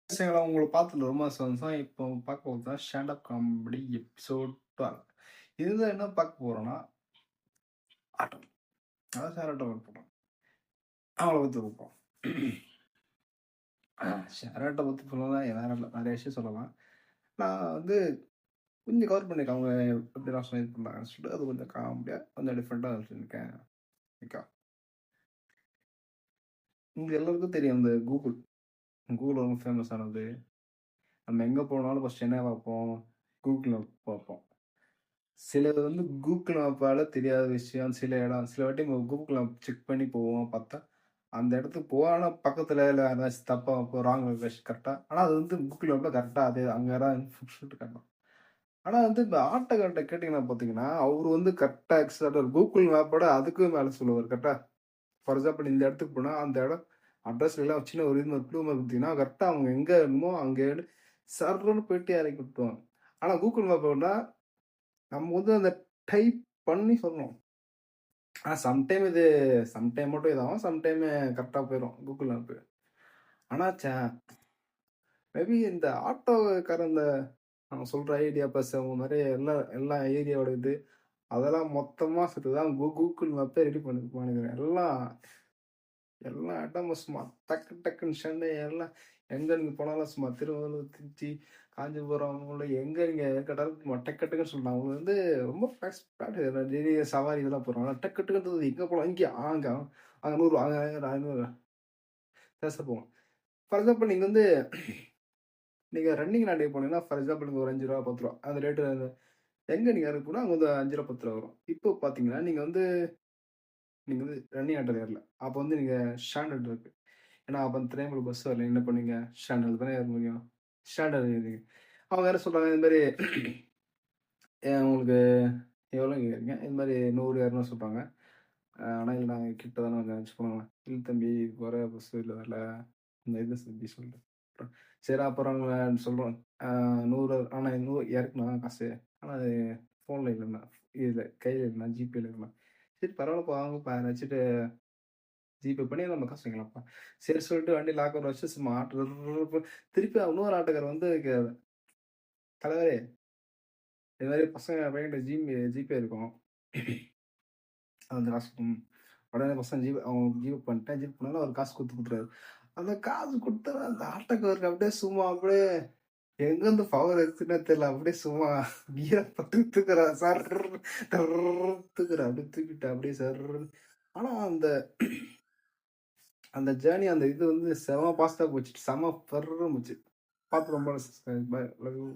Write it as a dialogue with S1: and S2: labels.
S1: விஷயங்களை உங்களை பார்த்துல ரொம்ப சந்தோஷம். இப்போ பார்க்க போகிறது தான் ஸ்டாண்டப் காமெடி எபிசோட் 12. இதுல என்ன பார்க்க போறோம்னா ஆட்டம். அதான் ஷேர் ஆட்டம் போகிறோம். அவங்கள பற்றி பார்ப்போம். ஷேர் ஆட்டை பற்றி சொல்லலாம், வேற நிறைய விஷயம் சொல்லலாம். நான் வந்து கொஞ்சம் கவர் பண்ணியிருக்கேன். அவங்க எப்படிலாம் சொல்லி பண்ணாங்கன்னு சொல்லிட்டு அது கொஞ்சம் காமெடியாக கொஞ்சம் டிஃப்ரெண்ட்டாக சொல்லியிருக்கேன். ஓகே, உங்களுக்கு எல்லாருக்கும் தெரியும் இந்த கூகுள். கூகுள் ரொம்ப ஃபேமஸ் ஆனது. நம்ம எங்கே போனாலும் ஃபஸ்ட் என்ன பார்ப்போம்? கூகுள் பார்ப்போம். சில வந்து கூகுள் மேப்பால தெரியாத விஷயம், சில இடம் சில வாட்டி கூகுள் மேப் செக் பண்ணி போவோம். பார்த்தா, அந்த இடத்துக்கு ஆனா பக்கத்துல இல்ல ஏதாச்சும் தப்பா ராங் லொகேஷன் கரெக்ட்டா. ஆனா அது வந்து கூகுள் மேப்ல கரெக்ட்டா அதே அங்க தான் சொல்லிட்டு காட்டும். ஆனா வந்து இந்த ஆட்டோக்காரர்ட்ட கேட்டீங்கன்னா பார்த்தீங்கன்னா, அவரு வந்து கரெக்ட்டா எக்ஸாக்ட்டா கூகுள் மேப்போட அதுக்கும் மேல சொல்லுவாரு. கரெக்ட்டா. ஃபார் எக்ஸாம்பிள் இந்த இடத்துக்கு போனா, அந்த இடம் அட்ரஸ்ல எல்லாம் சின்ன ஒரு இது க்ளூ மாரி குடுத்தீங்கன்னா, கரெக்ட்டா அவங்க எங்க வேணுமோ அங்க சர்ருன்னு போயிட்டு இறக்கி விட்டுருவாங்க. ஆனா கூகுள் மேப்போட நம்ம வந்து அந்த டைப் பண்ணி சொல்லணும். சம்டைம் இது சம்டைம் மட்டும் இதாகும். சம்டைம் கரெக்ட்டா போயிரும் கூகுள் மேப்பு. ஆனா மேபி இந்த ஆட்டோக்காரன் இந்த அவன் சொல்ற ஐடியா பஸ் அவங்க மாரி எல்லா எல்லா ஏரியாவோட இது அதெல்லாம் மொத்தமா சேர்த்து தான் கூகுள் மேப்பே ரெடி பண்ணிருப்பானுங்க. எல்லாம் எல்லா இடமும் சும்மா டக்கு டக்குன்னு சென்னை எல்லாம் எங்க நீங்க போனாலும் சும்மா திருவள்ளூர், திருச்சி, காஞ்சிபுரம் எங்க நீங்க கேட்டாலும் சும்மா டக்கு டக்குன்னு சொல்றாங்க. அவங்க வந்து ரொம்ப நிறைய சவாரி இதெல்லாம் போடுறாங்க. டக்கு டக்குன்றது எங்க போலாம் இங்கே அங்க அங்க 100 அங்க 500 பேச போவோம். ஃபார் எக்ஸாம்பிள் நீங்க வந்து நீங்க ரன்னிங் நாட்டுக்கு போனீங்கன்னா ஃபார் எக்ஸாம்பிள் ஒரு ரூ. 5 ரூ. 10 அந்த ரேட்டு எங்க நீங்க இறங்க போனா அங்க வந்து ரூ. 5 ரூ. 10 வரும். இப்போ பாத்தீங்கன்னா நீங்க வந்து ரன்னிங் ஆட்டோல ஏறல. அப்போ வந்து நீங்க ஸ்டாண்டர்ட் இருக்கு. ஏன்னா அப்ப அந்த டைம்ல பஸ் வரல. என்ன பண்ணீங்க? ஸ்டாண்டர்ட்ல தானே ஏற முடியும். ஸ்டாண்டர்ட் ஏறுறீங்க. அவங்க என்ன சொல்றாங்க, இது மாரி உங்களுக்கு எவ்வளோ கேட்குறீங்க? இது மாரி 100, 200 சொல்றாங்க. ஆனா இல்ல நாங்க கிட்ட தானே வச்சு போனாங்க. இல்ல தம்பி வர பஸ் இல்ல வரல. இந்த இது தம்பி சொல்லிட்டு. சரி அப்புறம் அவங்க சொல்றோம். 100 ஆனா 100 இறக்குனா காசு. ஆனா அது ஃபோன்ல இல்லண்ணா. இதுல கையில இல்லண்ணா. ஜிபேல இல்லண்ணா. சரி பரவாயில்லப்பா வாங்கப்பா வச்சுட்டு ஜிபே பண்ணி நம்ம காசு வாங்கிக்கலாம்ப்பா. சரி சொல்லிட்டு வண்டி லாக்கர் வச்சு சும்மா திருப்பி இன்னொரு ஆட்டோக்காரர் வந்து தலைவரே இது மாரி பசங்க பையன்கிட்ட ஜிபே இருக்கும். அந்த காசு உடனே பசங்க அவங்க ஜிபே பண்ணிட்டேன். ஜிபே பண்ணாலும் அவர் காசு குடுத்துறாரு. அந்த காசு குடுத்தா அந்த ஆட்டோக்காரருக்கு அப்படியே சும்மா அப்படியே எங்கேருந்து பவர் எடுத்துன்னே தெரியல. அப்படியே சும்மா கியர போட்டு தூக்குறாரு. தூக்குறாரு. அப்படியே தூக்கிட்டு அப்படியே ஆனா அந்த அந்த ஜேர்னி அந்த இது வந்து செம பாஸ்ட்டா போச்சு. செம பர்ருன்னு போச்சு. பார்த்து ரொம்ப பாய். Love you.